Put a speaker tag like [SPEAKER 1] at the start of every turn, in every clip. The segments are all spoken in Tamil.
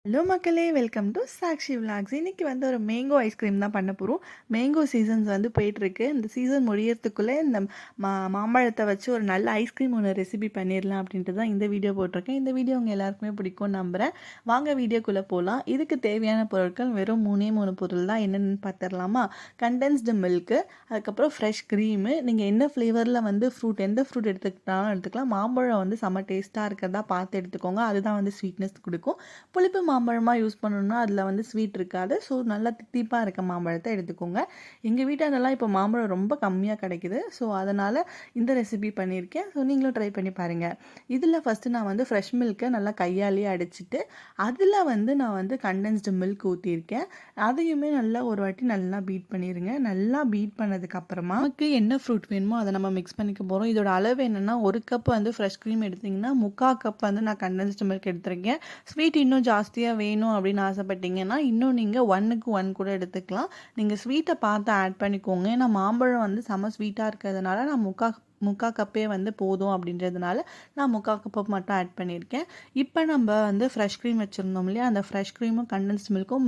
[SPEAKER 1] ஹலோ மக்களே, வெல்கம் டு சாக்ஷி விலாக்ஸ். இன்னைக்கு வந்து ஒரு மேங்கோ ஐஸ்கிரீம் தான் பண்ண போகிறோம். மேங்கோ சீசன்ஸ் வந்து போயிட்டுருக்கு. இந்த சீசன் முடியறதுக்குள்ளே இந்த மாம்பழத்தை வச்சு ஒரு நல்ல ஐஸ்கிரீம் ஒன்று ரெசிபி பண்ணிடலாம் அப்படின்ட்டு தான் இந்த வீடியோ போட்டிருக்கேன். இந்த வீடியோ உங்கள் எல்லாருக்குமே பிடிக்கும்னு நம்புகிறேன். வாங்க வீடியோக்குள்ளே போகலாம். இதுக்கு தேவையான பொருட்கள் வெறும் மூணு பொருள் தான். என்னென்னு பார்த்துடலாமா? கண்டென்ஸ்டு மில்க்கு, அதுக்கப்புறம் ஃப்ரெஷ் க்ரீமு. நீங்கள் என்ன ஃப்ளேவரில் வந்து எந்த ஃப்ரூட் எடுத்துக்கிட்டாலும் எடுத்துக்கலாம். மாம்பழம் வந்து செம்ம டேஸ்ட்டாக இருக்கிறதா பார்த்து எடுத்துக்கோங்க. அதுதான் வந்து ஸ்வீட்னஸ் கொடுக்கும். புளிப்பு மாம்பழமாக யூஸ் பண்ணணும்னா அதில் வந்து ஸ்வீட் இருக்காது. ஸோ நல்லா தித்திப்பாக இருக்க மாம்பழத்தை எடுத்துக்கோங்க. எங்கள் வீட்டாண்டெல்லாம் இப்போ மாம்பழம் ரொம்ப கம்மியாக கிடைக்குது. ஸோ அதனால் இந்த ரெசிபி பண்ணியிருக்கேன். ஸோ நீங்களும் ட்ரை பண்ணி பாருங்கள். இதில் ஃபஸ்ட்டு நான் வந்து ஃப்ரெஷ் மில்க்கை நல்லா கையாலேயே அடிச்சுட்டு அதில் வந்து நான் வந்து கண்டென்ஸ்டு மில்க் ஊற்றியிருக்கேன். அதையுமே நல்லா ஒரு வாட்டி நல்லா பீட் பண்ணிடுங்க. நல்லா பீட் பண்ணதுக்கப்புறமா நமக்கு என்ன ஃப்ரூட் வேணுமோ அதை நம்ம மிக்ஸ் பண்ணிக்க போகிறோம். இதோட அளவு என்னென்னா, ஒரு கப் வந்து ஃப்ரெஷ் க்ரீம் எடுத்திங்கன்னா 3/4 கப் வந்து நான் கண்டென்ஸ்டு மில்க் எடுத்திருக்கேன். ஸ்வீட் இன்னும் ஜாஸ்தியாக வேணும் அப்படின்னு ஆசைப்பட்டீங்கன்னா இன்னும் நீங்கள் 1க்கு 1 கூட எடுத்துக்கலாம். நீங்கள் ஸ்வீட்டை பார்த்து ஆட் பண்ணிக்கோங்க. ஏன்னா மாம்பழம் வந்து செம்ம ஸ்வீட்டாக இருக்கிறதுனால நான் முக்கால் கப்பே வந்து போதும் அப்படின்றதுனால நான் 3/4 கப் மட்டும் ஆட் பண்ணியிருக்கேன். இப்போ நம்ம வந்து ஃப்ரெஷ் க்ரீம் வச்சுருந்தோம் இல்லையா, அந்த ஃப்ரெஷ் க்ரீமும் கண்டென்ஸ்ட் மில்க்கும்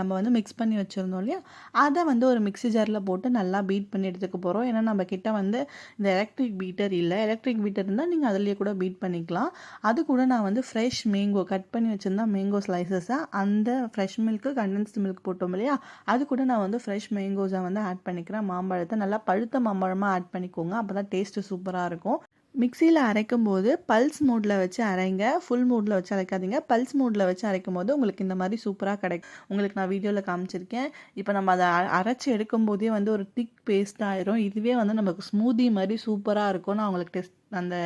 [SPEAKER 1] நம்ம வந்து மிக்ஸ் பண்ணி வச்சுருந்தோம் இல்லையா, அதை வந்து ஒரு மிக்ஸி ஜாரில் போட்டு நல்லா பீட் பண்ணி எடுத்துக்க போகிறோம். ஏன்னா நம்ம கிட்ட வந்து இந்த எலக்ட்ரிக் பீட்டர் இல்லை. எலக்ட்ரிக் பீட்டர் இருந்தால் நீங்கள் அதிலேயே கூட பீட் பண்ணிக்கலாம். அது கூட நான் வந்து ஃப்ரெஷ் மேங்கோ கட் பண்ணி வச்சுருந்தா மேங்கோ ஸ்லைசஸை அந்த ஃப்ரெஷ் மில்க்கு கண்டென்ஸ்டு மில்க் போட்டோம் இல்லையா, அது கூட நான் வந்து ஃப்ரெஷ் மேங்கோஸை வந்து ஆட் பண்ணிக்கிறேன். மாம்பழத்தை நல்லா பழுத்த மாம்பழமாக ஆட் பண்ணிக்கோங்க. அப்போ தான் டேஸ்ட்டு சூப்பராக இருக்கும். மிக்சியில் அரைக்கும் போது பல்ஸ் மோடில் வச்சு அரைங்க. ஃபுல் மோடில் வச்சு அரைக்காதீங்க. பல்ஸ் மோடில் வச்சு அரைக்கும் போது உங்களுக்கு இந்த மாதிரி சூப்பராக கிடைக்கும். உங்களுக்கு நான் வீடியோவில் காமிச்சிருக்கேன். இப்போ நம்ம அதை அரைச்சி எடுக்கும் போதே வந்து ஒரு திக் பேஸ்ட் ஆயிரும். இதுவே வந்து நமக்கு ஸ்மூதி மாதிரி சூப்பராக இருக்கும். நான் உங்களுக்கு அந்த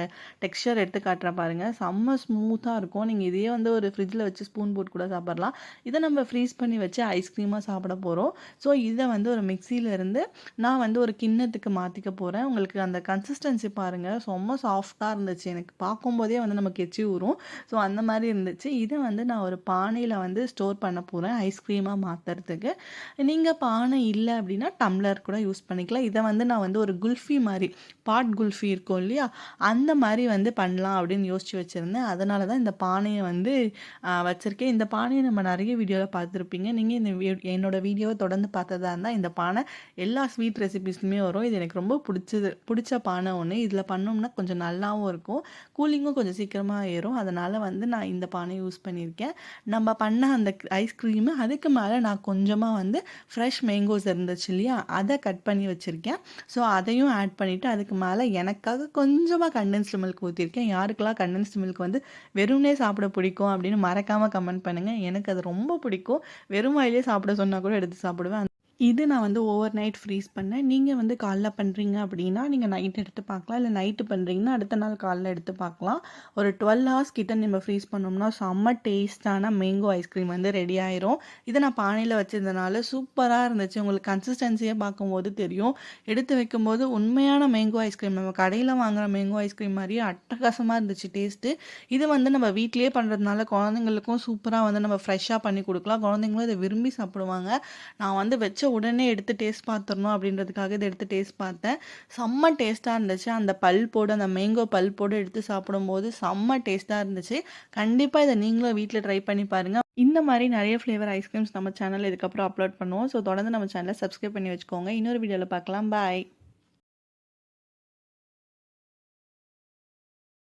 [SPEAKER 1] டெக்ஸ்சர் எடுத்து காட்டுறேன் பாருங்கள். செம்ம ஸ்மூத்தாக இருக்கும். நீங்கள் இதையே வந்து ஒரு ஃப்ரிட்ஜில் வச்சு ஸ்பூன் போட்டு கூட சாப்பிட்லாம். இதை நம்ம ஃப்ரீஸ் பண்ணி வச்சு ஐஸ்கிரீமாக சாப்பிட போகிறோம். ஸோ இதை வந்து ஒரு மிக்சியிலேருந்து நான் வந்து ஒரு கிண்ணத்துக்கு மாற்றிக்க போகிறேன். உங்களுக்கு அந்த கன்சிஸ்டன்சி பாருங்கள், செம்ம சாஃப்டாக இருந்துச்சு. எனக்கு பார்க்கும்போதே வந்து நமக்கு எச்சி ஊறும். ஸோ அந்த மாதிரி இருந்துச்சு. இதை வந்து நான் ஒரு பானையில் வந்து ஸ்டோர் பண்ண போகிறேன் ஐஸ்கிரீமாக மாற்றுறதுக்கு. நீங்கள் பானை இல்லை அப்படின்னா டம்ளர் கூட யூஸ் பண்ணிக்கலாம். இதை வந்து நான் வந்து ஒரு குல்ஃபி மாதிரி, பாட் குல்ஃபி இருக்கும் இல்லையா, அந்த மாதிரி வந்து பண்ணலாம் அப்படின்னு யோசிச்சு வச்சுருந்தேன். அதனால தான் இந்த பானையை வந்து வச்சுருக்கேன். இந்த பானையை நம்ம நிறைய வீடியோவில் பார்த்துருப்பீங்க. நீங்கள் என்னோடய வீடியோவை தொடர்ந்து பார்த்ததா இருந்தால் இந்த பானை எல்லா ஸ்வீட் ரெசிபீஸ்லுமே வரும். இது எனக்கு ரொம்ப பிடிச்ச பானை ஒன்று. இதில் பண்ணோம்னா கொஞ்சம் நல்லாவும் இருக்கும். கூலிங்கும் கொஞ்சம் சீக்கிரமாக ஏறும். அதனால் வந்து நான் இந்த பானை யூஸ் பண்ணியிருக்கேன். நம்ம பண்ண அந்த ஐஸ்கிரீமு அதுக்கு மேலே நான் கொஞ்சமாக வந்து ஃப்ரெஷ் மேங்கோஸ் இருந்துச்சு இல்லையா, அதை கட் பண்ணி வச்சுருக்கேன். ஸோ அதையும் ஆட் பண்ணிவிட்டு அதுக்கு மேலே எனக்காக கொஞ்சமாக கண்டென்ஸ்டு மில்க் ஊற்றிருக்கேன். யாருக்கெல்லாம் கண்டென்ஸ்டு மில்க் வந்து வெறும்னே சாப்பிட பிடிக்கும் அப்படின்னு மறக்காமல் கமெண்ட் பண்ணுங்கள். எனக்கு அது ரொம்ப பிடிக்கும். வெறும் வாயிலே சாப்பிட சொன்னால் கூட எடுத்து சாப்பிடுவேன். இது நான் வந்து ஓவர் நைட் ஃப்ரீஸ் பண்ணேன். நீங்கள் வந்து காலைல பண்ணுறீங்க அப்படின்னா நீங்கள் நைட் எடுத்து பார்க்கலாம். இல்லை நைட்டு பண்ணுறீங்கன்னா அடுத்த நாள் காலைல எடுத்து பார்க்கலாம். ஒரு 12 ஹவர்ஸ் கிட்ட நம்ம ஃப்ரீஸ் பண்ணோம்னா செம்ம டேஸ்ட்டான மேங்கோ ஐஸ்கிரீம் வந்து ரெடி ஆயிரும். இதை நான் பானையில் வச்சதுனால சூப்பராக இருந்துச்சு. உங்களுக்கு கன்சிஸ்டன்சியாக பார்க்கும்போது தெரியும். எடுத்து வைக்கும்போது உண்மையான மேங்கோ ஐஸ்கிரீம், நம்ம கடையில் வாங்குகிற மேங்கோ ஐஸ்கிரீம் மாதிரியே அட்டகாசமாக இருந்துச்சு டேஸ்ட்டு. இது வந்து நம்ம வீட்டிலேயே பண்ணுறதுனால குழந்தைங்களுக்கும் சூப்பராக வந்து நம்ம ஃப்ரெஷ்ஷாக பண்ணி கொடுக்கலாம். குழந்தைங்களும் இதை விரும்பி சாப்பிடுவாங்க. நான் வந்து வச்ச உடனே எடுத்து டேஸ்ட் பார்த்துடணும் அப்படின்றதுக்காக இதை எடுத்து டேஸ்ட் பார்த்தேன். செம்ம டேஸ்ட்டாக இருந்துச்சு. அந்த பல்போடு, அந்த மேங்கோ பல்போடு எடுத்து சாப்பிடும்போது செம்ம டேஸ்ட்டாக இருந்துச்சு. கண்டிப்பாக இதை நீங்களும் வீட்டில் ட்ரை பண்ணி பாருங்கள். இந்த மாதிரி நிறைய ஃப்ளேவர் ஐஸ்கிரீம்ஸ் நம்ம சேனலில் இதுக்கப்புறம் அப்லோட் பண்ணுவோம். ஸோ தொடர்ந்து நம்ம சேனலை சப்ஸ்கிரைப் பண்ணி வச்சுக்கோங்க. இன்னொரு வீடியோவில் பார்க்கலாம். பாய்.